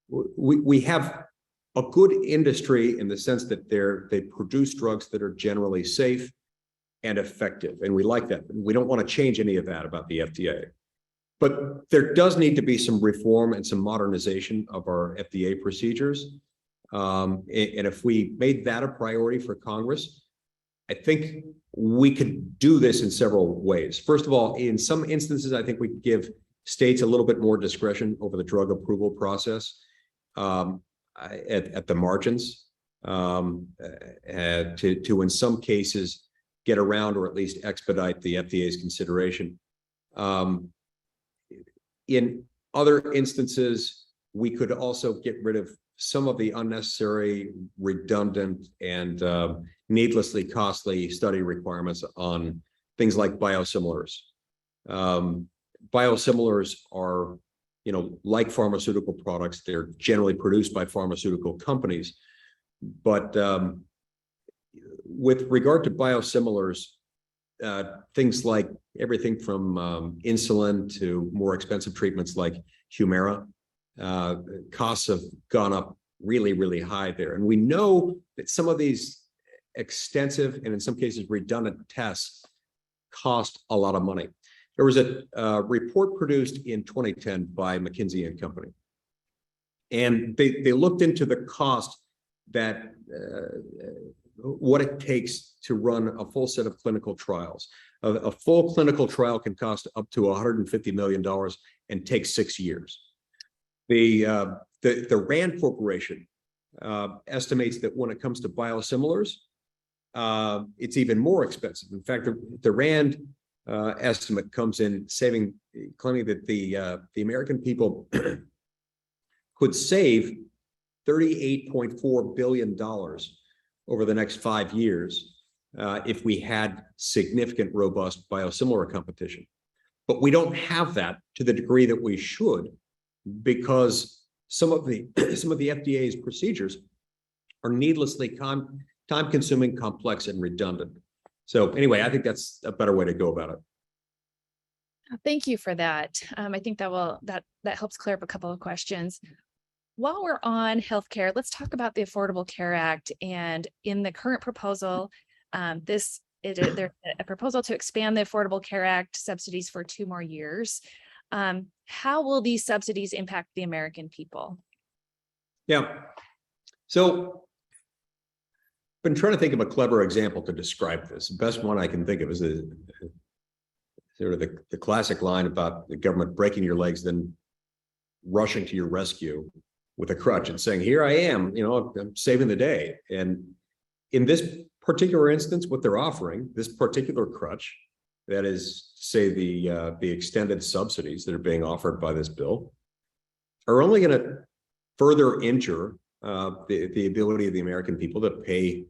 we have a good industry in the sense that they produce drugs that are generally safe and effective, and we like that. We don't want to change any of that about the FDA. But there does need to be some reform and some modernization of our FDA procedures. And if we made that a priority for Congress, I think we could do this in several ways. First of all, in some instances, I think we could give states a little bit more discretion over the drug approval process at the margins, to in some cases get around or at least expedite the FDA's consideration. In other instances, we could also get rid of some of the unnecessary, redundant, and needlessly costly study requirements on things like biosimilars. Biosimilars are, like pharmaceutical products. They're generally produced by pharmaceutical companies. But with regard to biosimilars, things like everything from insulin to more expensive treatments like Humira, costs have gone up really, really high there. And we know that some of these extensive and in some cases redundant tests cost a lot of money. There was a report produced in 2010 by McKinsey and Company, and they looked into the cost that what it takes to run a full set of clinical trials. A full clinical trial can cost up to $150 million and take 6 years. The RAND Corporation estimates that when it comes to biosimilars, it's even more expensive. In fact, the RAND estimate comes in claiming that the American people could save $38.4 billion over the next 5 years if we had significant, robust biosimilar competition. But we don't have that to the degree that we should, because some of the FDA's procedures are needlessly time-consuming, complex, and redundant. So anyway, I think that's a better way to go about it. Thank you for that. I think that helps clear up a couple of questions. While we're on healthcare, let's talk about the Affordable Care Act. And in the current proposal, there's a proposal to expand the Affordable Care Act subsidies for 2 more years. How will these subsidies impact the American people? Yeah. So I've been trying to think of a clever example to describe this. The best one I can think of is sort of the classic line about the government breaking your legs, then rushing to your rescue with a crutch and saying, "Here I am, I'm saving the day." And in this particular instance, what they're offering, this particular crutch, that is, say, the extended subsidies that are being offered by this bill, are only going to further injure the ability of the American people to pay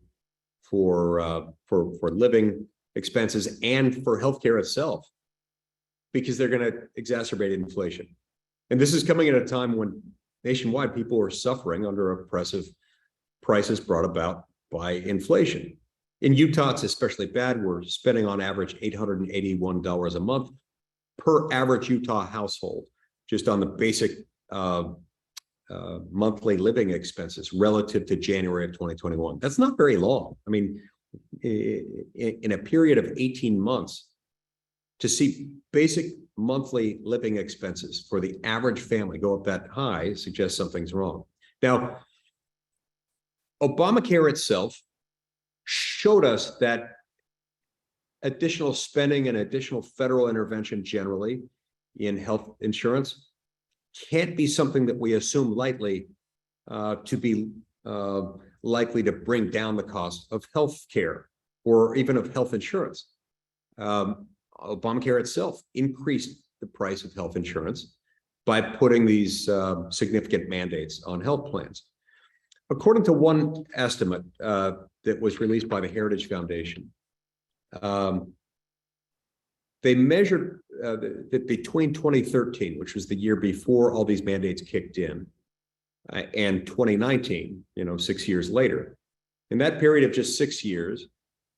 for living expenses and for healthcare itself, because they're going to exacerbate inflation. And this is coming at a time when nationwide people are suffering under oppressive prices brought about by inflation. In Utah, it's especially bad. We're spending on average $881 a month per average Utah household, just on the basic monthly living expenses relative to January of 2021. That's not very long. I mean, in a period of 18 months, to see basic monthly living expenses for the average family go up that high suggests something's wrong. Now, Obamacare itself showed us that additional spending and additional federal intervention generally in health insurance can't be something that we assume lightly to be likely to bring down the cost of health care or even of health insurance. Obamacare itself increased the price of health insurance by putting these significant mandates on health plans. According to one estimate that was released by the Heritage Foundation, they measured that between 2013, which was the year before all these mandates kicked in, and 2019, 6 years later, in that period of just 6 years,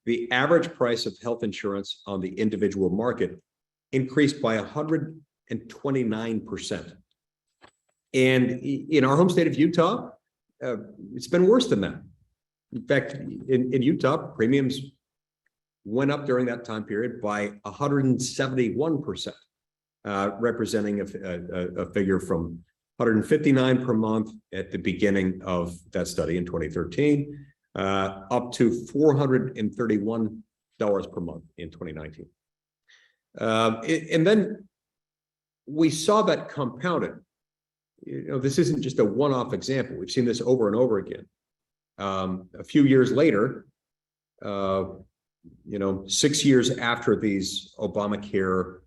the average price of health insurance on the individual market increased by 129%. And in our home state of Utah, it's been worse than that. In fact, in Utah, premiums went up during that time period by 171%, representing a figure from 159 per month at the beginning of that study in 2013, up to $431 per month in 2019. And then we saw that compounded. This isn't just a one-off example. We've seen this over and over again. A few years later, 6 years after these Obamacare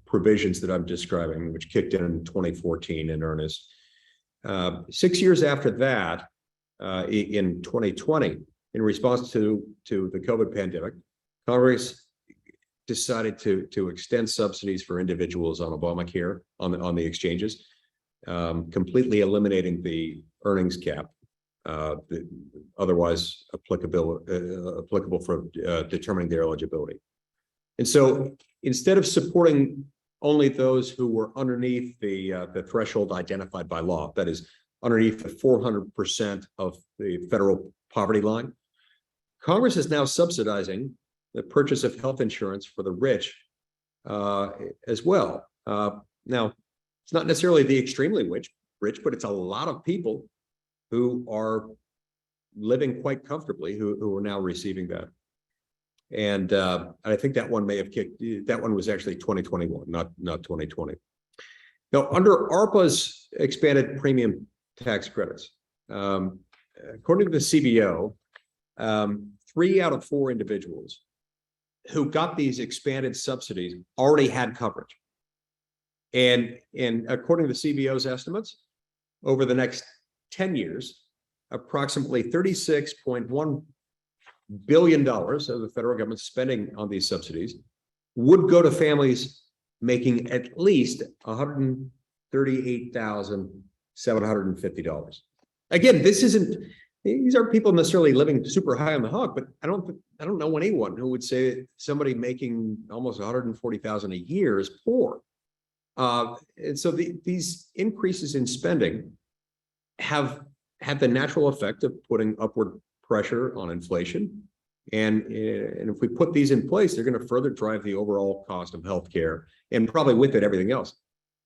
provisions that I'm describing, which kicked in 2014 in earnest, 6 years after that, in 2020, in response to the COVID pandemic, Congress decided to extend subsidies for individuals on Obamacare on the exchanges, completely eliminating the earnings cap, otherwise applicable for determining their eligibility. And so instead of supporting only those who were underneath the threshold identified by law, that is underneath the 400% of the federal poverty line, Congress is now subsidizing the purchase of health insurance for the rich as well. Now, it's not necessarily the extremely rich, but it's a lot of people who are living quite comfortably who are now receiving that. And I think that one may have that one was actually 2021, not 2020. Now, under ARPA's expanded premium tax credits, according to the CBO, 3 out of 4 individuals who got these expanded subsidies already had coverage. And according to the CBO's estimates, over the next 10 years, approximately $36.1 billion of the federal government spending on these subsidies would go to families making at least $138,750. Again, these aren't people necessarily living super high on the hog, but I don't know anyone who would say somebody making almost $140,000 a year is poor. And so these increases in spending have had the natural effect of putting upward pressure on inflation. And if we put these in place, they're going to further drive the overall cost of healthcare and probably with it, everything else.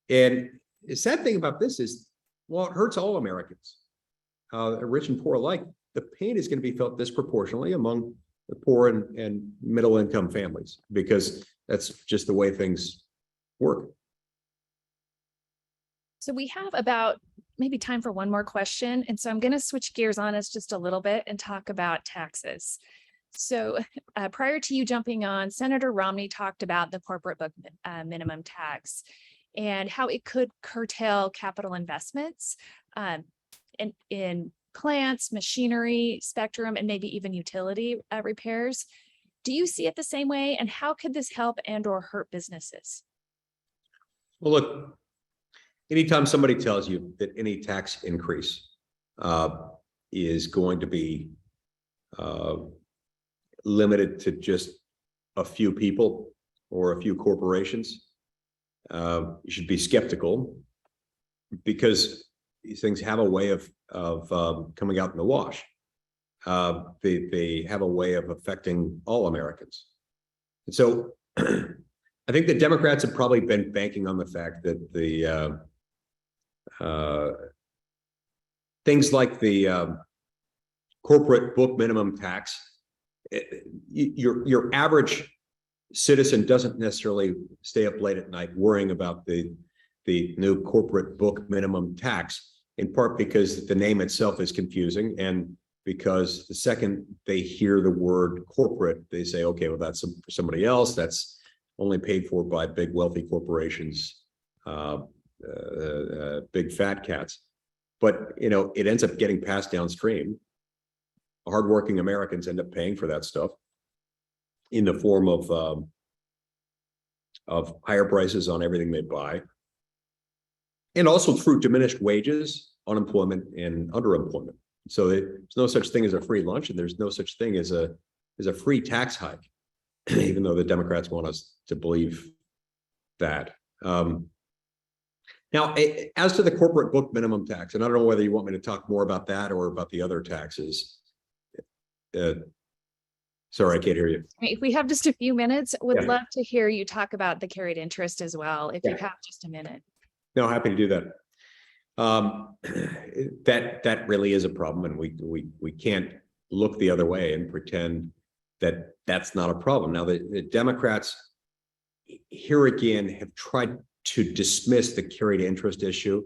And the sad thing about this is, well, it hurts all Americans, rich and poor alike. The pain is going to be felt disproportionately among the poor and middle income families, because that's just the way things work. So we have about maybe time for one more question. And so I'm going to switch gears on us just a little bit and talk about taxes. So prior to you jumping on, Senator Romney talked about the corporate book minimum tax and how it could curtail capital investments in plants, machinery, spectrum, and maybe even utility repairs. Do you see it the same way? And how could this help and or hurt businesses? Well, look, anytime somebody tells you that any tax increase is going to be limited to just a few people or a few corporations, you should be skeptical, because these things have a way of coming out in the wash. They have a way of affecting all Americans. And so I think the Democrats have probably been banking on the fact that the things like the corporate book minimum tax, your average citizen doesn't necessarily stay up late at night worrying about the new corporate book minimum tax, in part because the name itself is confusing, and because the second they hear the word corporate, they say, okay, well, that's for somebody else. That's only paid for by big wealthy corporations big fat cats. But, it ends up getting passed downstream. Hardworking Americans end up paying for that stuff in the form of higher prices on everything they buy. And also through diminished wages, unemployment, and underemployment. So there's no such thing as a free lunch, and there's no such thing as a free tax hike, even though the Democrats want us to believe that. Now, as to the corporate book minimum tax, and I don't know whether you want me to talk more about that or about the other taxes. Sorry, I can't hear you. If we have just a few minutes, would Yeah. love to hear you talk about the carried interest as well, if you Yeah. have just a minute. No, happy to do that. That really is a problem, and we can't look the other way and pretend that that's not a problem. Now, the Democrats here again have tried to dismiss the carried interest issue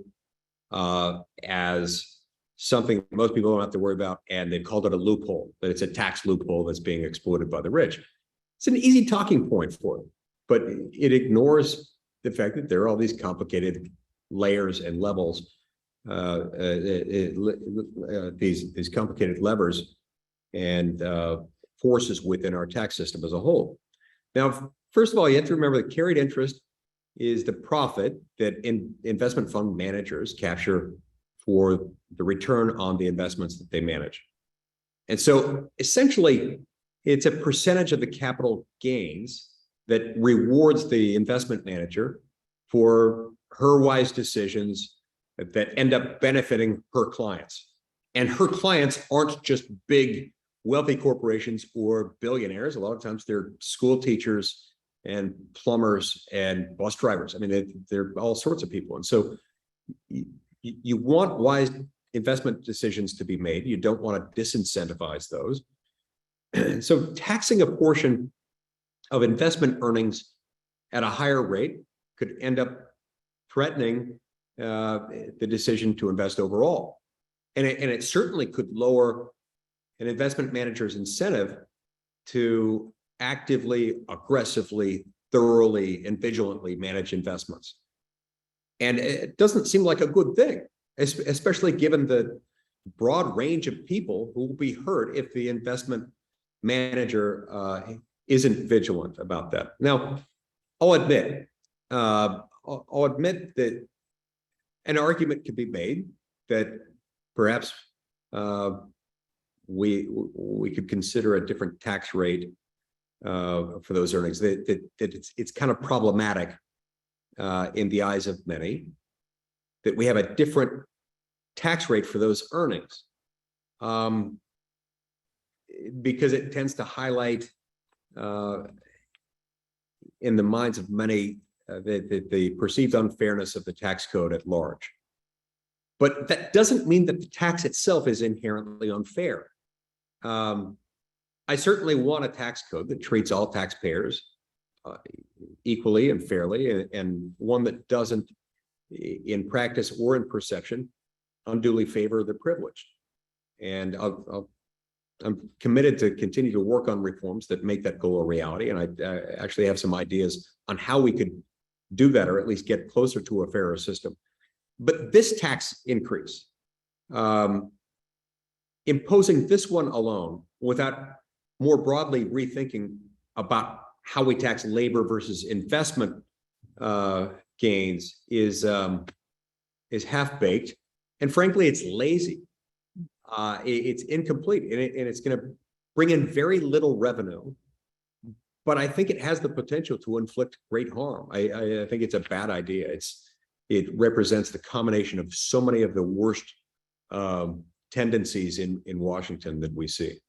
as something most people don't have to worry about, and they've called it a loophole, that it's a tax loophole that's being exploited by the rich. It's an easy talking point for them, but it ignores the fact that there are all these complicated layers and levels, these complicated levers and forces within our tax system as a whole. Now, first of all, you have to remember that carried interest is the profit that investment fund managers capture for the return on the investments that they manage. And so essentially, it's a percentage of the capital gains that rewards the investment manager for her wise decisions that end up benefiting her clients. And her clients aren't just big, wealthy corporations or billionaires. A lot of times they're school teachers and plumbers and bus drivers. I mean, they're all sorts of people. And so you want wise investment decisions to be made. You don't want to disincentivize those. So taxing a portion of investment earnings at a higher rate could end up threatening the decision to invest overall. And it certainly could lower an investment manager's incentive to actively, aggressively, thoroughly, and vigilantly manage investments. And it doesn't seem like a good thing, especially given the broad range of people who will be hurt if the investment manager isn't vigilant about that. Now, I'll admit that an argument could be made that perhaps we could consider a different tax rate for those earnings. That it's kind of problematic in the eyes of many that we have a different tax rate for those earnings, because it tends to highlight in the minds of many the perceived unfairness of the tax code at large. But that doesn't mean that the tax itself is inherently unfair. I certainly want a tax code that treats all taxpayers equally and fairly, and one that doesn't, in practice or in perception, unduly favor the privileged. And I'm committed to continue to work on reforms that make that goal a reality. And I actually have some ideas on how we could do that, or at least get closer to a fairer system. But this tax increase, imposing this one alone without more broadly rethinking about how we tax labor versus investment gains is half-baked. And frankly, it's lazy. It's incomplete, and it's going to bring in very little revenue. But I think it has the potential to inflict great harm. I think it's a bad idea. It represents the combination of so many of the worst tendencies in Washington that we see.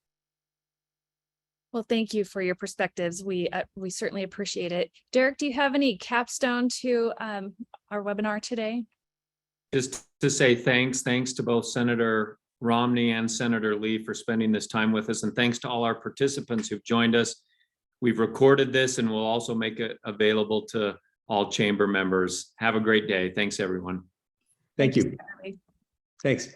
Well, thank you for your perspectives. We certainly appreciate it. Derek, do you have any capstone to our webinar today? Just to say thanks to both Senator Romney and Senator Lee for spending this time with us. And thanks to all our participants who've joined us. We've recorded this and we'll also make it available to all chamber members. Have a great day. Thanks, everyone. Thank you. Thanks.